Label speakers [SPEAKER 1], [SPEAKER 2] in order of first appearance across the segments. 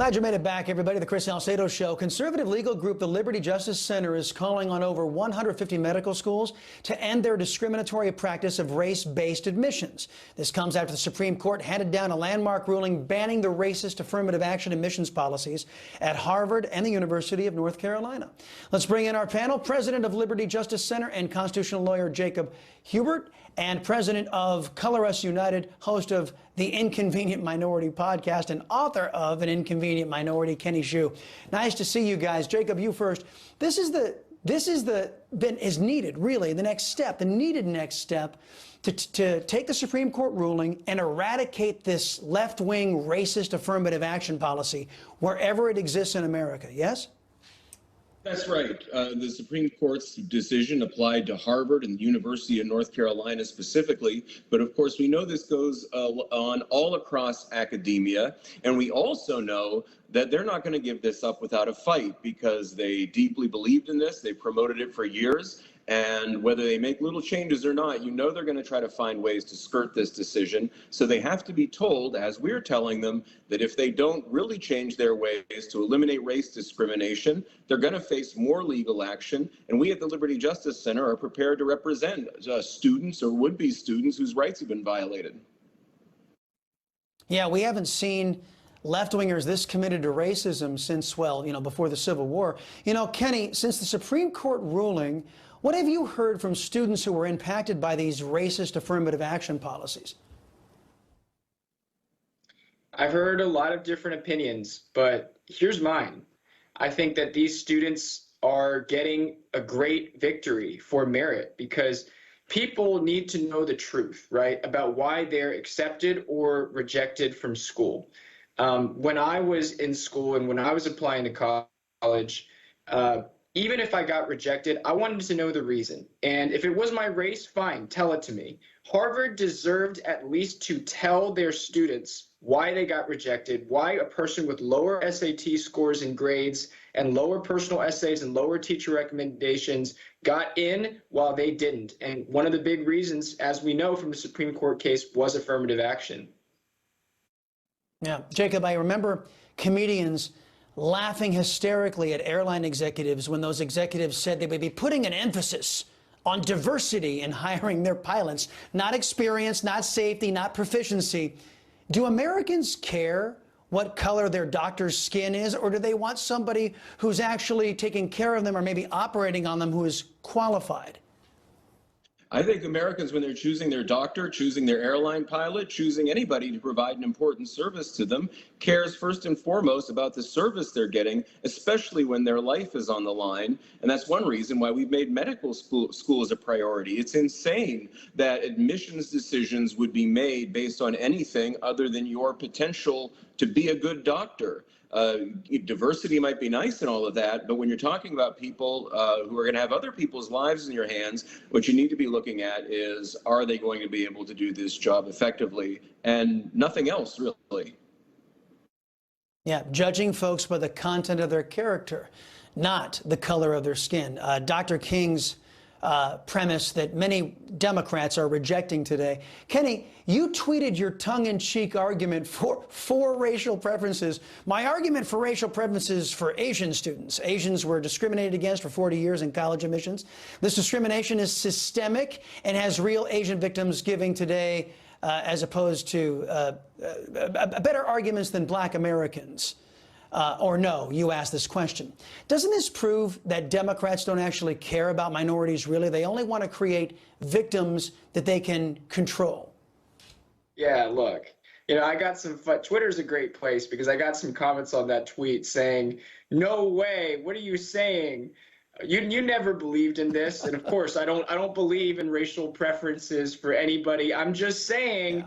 [SPEAKER 1] Glad you made it back, everybody. The Chris Salcedo Show. Conservative legal group the Liberty Justice Center is calling on over 150 medical schools to end their discriminatory practice of race-based admissions. This comes after the Supreme Court handed down a landmark ruling banning the racist affirmative action admissions policies at Harvard and the University of North Carolina. Let's bring in our panel, President of Liberty Justice Center and constitutional lawyer Jacob Huebert, and President of Color Us United, host of the Inconvenient Minority podcast, and author of An Inconvenient Minority, Kenny Xu. Nice to see you guys. Jacob, you first. This is needed, really, the next step, the needed next step to take the Supreme Court ruling and eradicate this left-wing racist affirmative action policy wherever it exists in America, yes?
[SPEAKER 2] That's right. The Supreme Court's decision applied to Harvard and the University of North Carolina specifically. But of course, we know this goes on all across academia. And we also know that they're not going to give this up without a fight because they deeply believed in this. They promoted it for years. And whether they make little changes or not, you know they're going to try to find ways to skirt this decision. So they have to be told, as we're telling them, that if they don't really change their ways to eliminate race discrimination, they're going to face more legal action. And we at the Liberty Justice Center are prepared to represent students or would-be students whose rights have been violated.
[SPEAKER 1] Yeah, we haven't seen left-wingers this committed to racism since, well, before the Civil War. Kenny, since the Supreme Court ruling, what have you heard from students who were impacted by these racist affirmative action policies?
[SPEAKER 3] I've heard a lot of different opinions, but here's mine. I think that these students are getting a great victory for merit because people need to know the truth, right, about why they're accepted or rejected from school. When I was in school and when I was applying to college, even if I got rejected, I wanted to know the reason. And if it was my race, fine, tell it to me. Harvard deserved at least to tell their students why they got rejected, why a person with lower SAT scores and grades and lower personal essays and lower teacher recommendations got in while they didn't. And one of the big reasons, as we know from the Supreme Court case, was affirmative action.
[SPEAKER 1] Yeah, Jacob, I remember comedians laughing hysterically at airline executives when those executives said they would be putting an emphasis on diversity in hiring their pilots, not experience, not safety, not proficiency. Do Americans care what color their doctor's skin is, or do they want somebody who's actually taking care of them or maybe operating on them who is qualified?
[SPEAKER 2] I think Americans, when they're choosing their doctor, choosing their airline pilot, choosing anybody to provide an important service to them, cares first and foremost about the service they're getting, especially when their life is on the line. And that's one reason why we've made medical school a priority. It's insane that admissions decisions would be made based on anything other than your potential to be a good doctor. Diversity might be nice and all of that, but when you're talking about people who are going to have other people's lives in your hands, what you need to be looking at is, are they going to be able to do this job effectively? And nothing else, really.
[SPEAKER 1] Yeah, judging folks by the content of their character, not the color of their skin. Dr. King's premise that many Democrats are rejecting today. Kenny, you tweeted your tongue-in-cheek argument for racial preferences. My argument for racial preferences for Asian students. Asians were discriminated against for 40 years in college admissions. This discrimination is systemic and has real Asian victims giving today as opposed to better arguments than black Americans. Or no, you asked this question. Doesn't this prove that Democrats don't actually care about minorities, really? They only want to create victims that they can control. Yeah,
[SPEAKER 3] look, I got some fun. Twitter's a great place because I got some comments on that tweet saying, no way, what are you saying? You never believed in this. And of course, I don't believe in racial preferences for anybody. I'm just saying, yeah,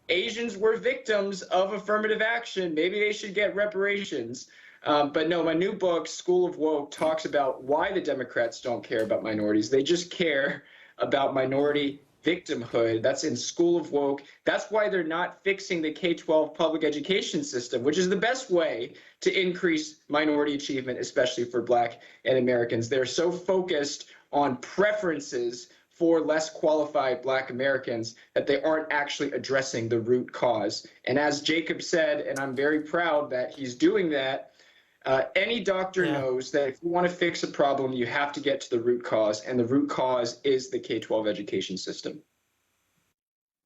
[SPEAKER 3] Asians were victims of affirmative action. Maybe they should get reparations. But no, my new book, School of Woke, talks about why the Democrats don't care about minorities. They just care about minority victimhood. That's in School of Woke. That's why they're not fixing the K-12 public education system, which is the best way to increase minority achievement, especially for Black and Americans. They're so focused on preferences for less qualified Black Americans, that they aren't actually addressing the root cause. And as Jacob said, and I'm very proud that he's doing that, any doctor knows that if you want to fix a problem, you have to get to the root cause, and the root cause is the K-12 education system.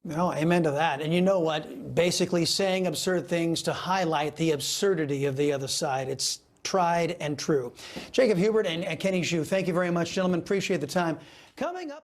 [SPEAKER 1] No, amen to that. And you know what? Basically saying absurd things to highlight the absurdity of the other side. It's tried and true. Jacob Huebert and Kenny Xu, thank you very much, gentlemen. Appreciate the time. Coming up.